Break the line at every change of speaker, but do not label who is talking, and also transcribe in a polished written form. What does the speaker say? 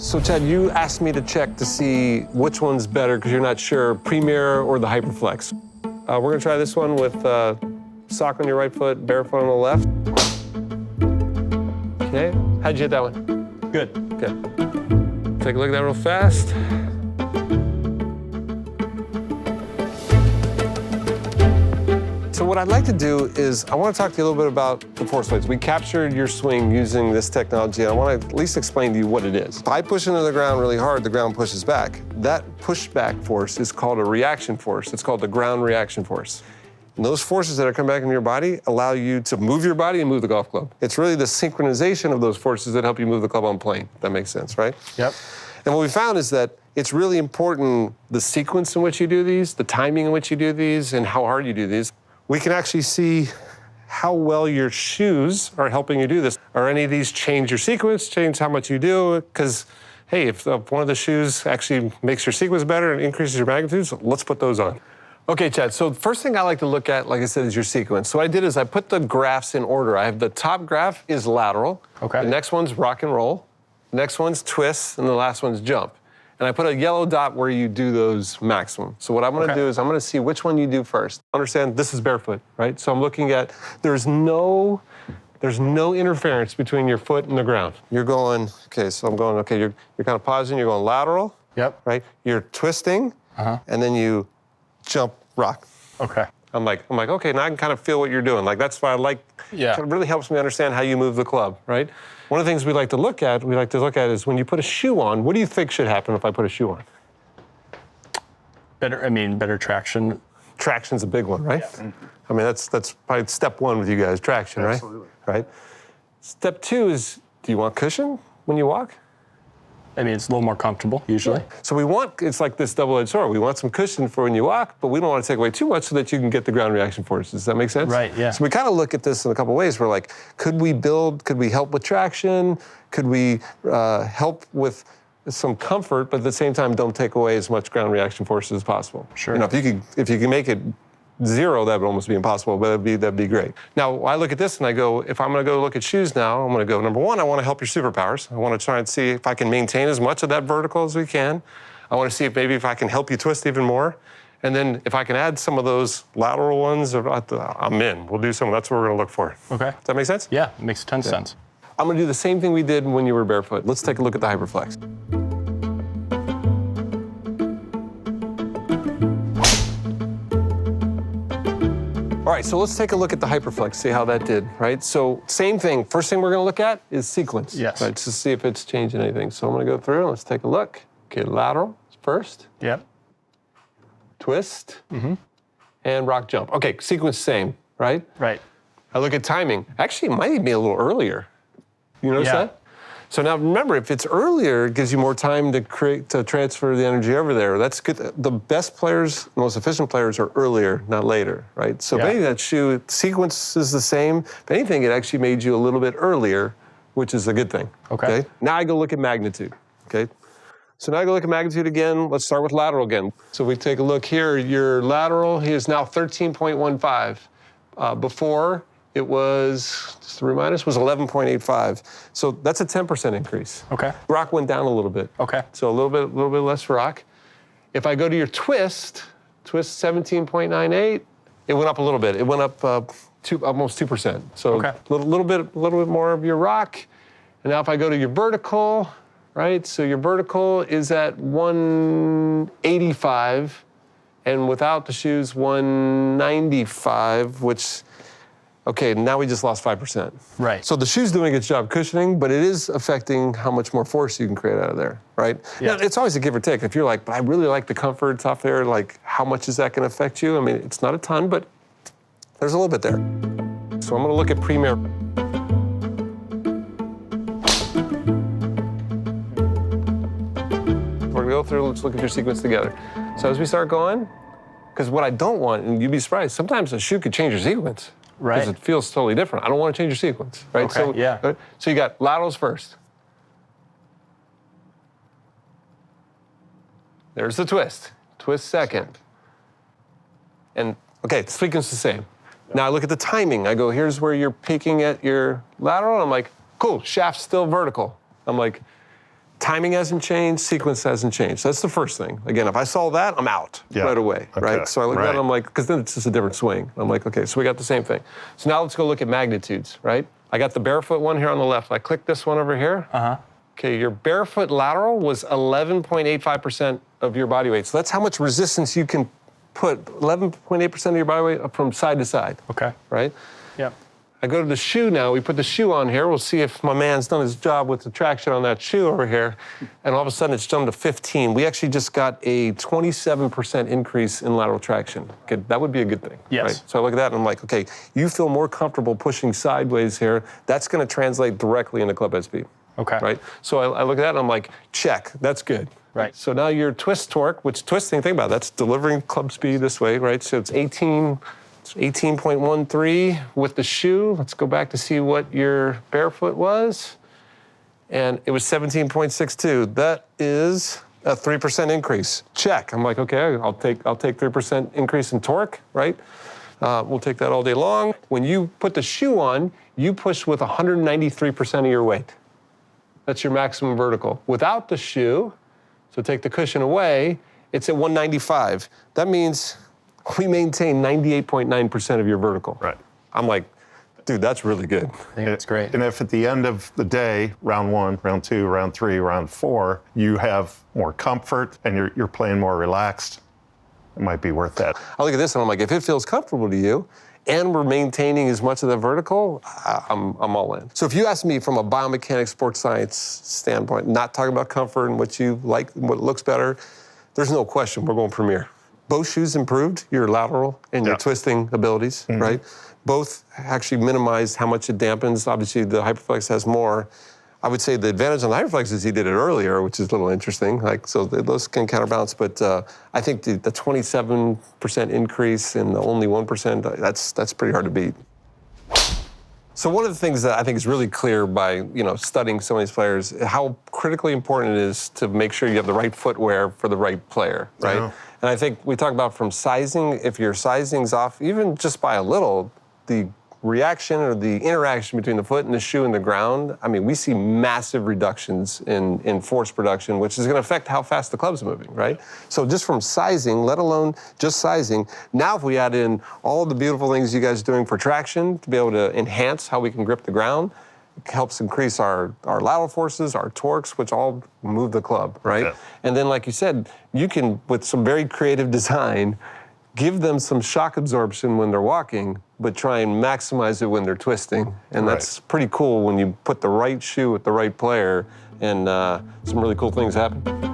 So Chad, you asked me to check to see which one's better because you're not sure, Premier or the Hyperflex. We're gonna try this one with sock on your right foot, barefoot on the left. Okay, how'd you hit that one?
Good.
Okay. Take a look at that real fast. So what I'd like to do is I want to talk to you a little bit about the force weights. We captured your swing using this technology, and I want to at least explain to you what it is. If I push into the ground really hard, the ground pushes back. That pushback force is called a reaction force. It's called the ground reaction force. And those forces that are coming back into your body allow you to move your body and move the golf club. It's really the synchronization of those forces that help you move the club on plane. That makes sense, right?
Yep.
And what we found is that it's really important the sequence in which you do these, the timing in which you do these, and how hard you do these. We can actually see how well your shoes are helping you do this. Are any of these change your sequence, change how much you do? Because, hey, if one of the shoes actually makes your sequence better and increases your magnitudes, let's put those on. Okay, Chad, so the first thing I like to look at, like I said, is your sequence. So what I did is I put the graphs in order. I have the top graph is lateral.
Okay.
The next one's rock and roll. The next one's twist, and the last one's jump. And I put a yellow dot where you do those maximum. So what I'm gonna do is I'm gonna see which one you do first. Understand, this is barefoot, right? So I'm looking at, there's no interference between your foot and the ground. You're going, okay, so I'm going, okay, you're kind of pausing, you're going lateral.
Yep.
Right? You're twisting, and then you jump rock.
Okay.
I'm like, okay, now I can kind of feel what you're doing. Like, that's why I like,
Yeah.
it really helps me understand how you move the club, right? One of the things we like to look at is when you put a shoe on, what do you think should happen if I put a shoe on?
Better traction.
Traction's a big one, right? Yeah. I mean, that's probably step one with you guys, traction, right?
Absolutely.
Right? Step two is, do you want cushion when you walk?
It's a little more comfortable, usually.
So it's like this double-edged sword. We want some cushion for when you walk, but we don't want to take away too much so that you can get the ground reaction forces. Does that make sense?
Right, yeah.
So we kind of look at this in a couple ways. We're like, could we help with traction? Could we help with some comfort, but at the same time, don't take away as much ground reaction forces as possible?
Sure.
You know, if you can make it zero, that would almost be impossible, but that'd be great. Now, I look at this and I go, if I'm gonna go look at shoes now, I'm gonna go, number one, I wanna help your superpowers. I wanna try and see if I can maintain as much of that vertical as we can. I wanna see if I can help you twist even more. And then if I can add some of those lateral ones, I'm in. We'll do some, that's what we're gonna look for.
Okay.
Does that make sense?
Yeah, it makes a ton of sense.
I'm gonna do the same thing we did when you were barefoot. Let's take a look at the Hyperflex. All right, so let's take a look at the Hyperflex, see how that did, right? So same thing, first thing we're gonna look at is sequence.
Yes.
Right, to see if it's changing anything. So I'm gonna go through, let's take a look. Okay, lateral first.
Yep.
Twist. And rock jump. Okay, sequence same, right?
Right.
I look at timing. Actually, it might even be a little earlier. You notice that? So now remember, if it's earlier, it gives you more time to transfer the energy over there. That's good. The best players, the most efficient players are earlier, not later, right? So maybe that shoe sequence is the same. If anything, it actually made you a little bit earlier, which is a good thing.
Okay.
Now I go look at magnitude, okay? So now I go look at magnitude again. Let's start with lateral again. So we take a look here. Your lateral is now 13.15. Before, it was, just to remind us, was 11.85. So that's a 10% increase.
Okay.
Rock went down a little bit.
Okay.
So a little bit less rock. If I go to your twist 17.98, it went up a little bit. It went up almost 2%. So a little bit more of your rock. And now if I go to your vertical, right? So your vertical is at 185, and without the shoes, 195, which, okay, now we just lost 5%.
Right.
So the shoe's doing its job cushioning, but it is affecting how much more force you can create out of there, right?
Yeah.
Now, it's always a give or take. If you're like, but I really like the comfort, it's off there, like, how much is that gonna affect you? I mean, it's not a ton, but there's a little bit there. So I'm gonna look at Premier. We're gonna go through, let's look at your sequence together. So as we start going, because what I don't want, and you'd be surprised, sometimes a shoe could change your sequence.
Right.
Because it feels totally different. I don't want to change your sequence, right?
Okay,
So,
yeah.
So you got laterals first. There's the twist. Twist second. And, okay, the sequence is the same. Now I look at the timing. I go, here's where you're peaking at your lateral. And I'm like, cool, shaft's still vertical. I'm like, timing hasn't changed, sequence hasn't changed. That's the first thing. Again, if I saw that, I'm out right away, right? So I look at that, I'm like, because then it's just a different swing. I'm like, okay, so we got the same thing. So now let's go look at magnitudes, right? I got the Barefoot one here on the left. I click this one over here. Okay, your Barefoot lateral was 11.85% of your body weight. So that's how much resistance you can put, 11.8% of your body weight from side to side.
Okay.
Right?
Yep.
I go to the shoe now. We put the shoe on here. We'll see if my man's done his job with the traction on that shoe over here. And all of a sudden, it's jumped to 15. We actually just got a 27% increase in lateral traction. Okay, that would be a good thing.
Yes.
Right? So I look at that and I'm like, okay, you feel more comfortable pushing sideways here. That's going to translate directly into club head speed.
Okay.
Right? So I look at that and I'm like, check, that's good.
Right.
So now your twist torque, which twisting, think about it, that's delivering club speed this way, right? So it's 18.13 with the shoe. Let's go back to see what your Barefoot was. And it was 17.62. That is a 3% increase. Check. I'm like, okay, I'll take 3% increase in torque, right? We'll take that all day long. When you put the shoe on, you push with 193% of your weight. That's your maximum vertical. Without the shoe, so take the cushion away, it's at 195. That means we maintain 98.9% of your vertical.
Right.
I'm like, dude, that's really good.
I think that's great.
And if at the end of the day, round 1, round 2, round 3, round 4, you have more comfort and you're playing more relaxed, it might be worth that.
I look at this and I'm like, if it feels comfortable to you and we're maintaining as much of the vertical, I'm all in. So if you ask me from a biomechanics sports science standpoint, not talking about comfort and what you like, what looks better, there's no question we're going Premier. Both shoes improved your lateral and your twisting abilities, right? Both actually minimized how much it dampens. Obviously, the Hyperflex has more. I would say the advantage on the Hyperflex is he did it earlier, which is a little interesting. Like, so those can counterbalance. But I think the 27% increase and the only 1%, that's pretty hard to beat. So one of the things that I think is really clear by studying some of these players, how critically important it is to make sure you have the right footwear for the right player, right?
Yeah.
And I think we talk about from sizing, if your sizing's off, even just by a little, the reaction or the interaction between the foot and the shoe and the ground, I mean, we see massive reductions in force production, which is going to affect how fast the club's moving, right? So just from sizing, let alone just sizing, now if we add in all the beautiful things you guys are doing for traction to be able to enhance how we can grip the ground, it helps increase our lateral forces, our torques, which all move the club, right?
Yeah.
And then, like you said, you can, with some very creative design, give them some shock absorption when they're walking, but try and maximize it when they're twisting. And that's pretty cool when you put the right shoe with the right player and some really cool things happen.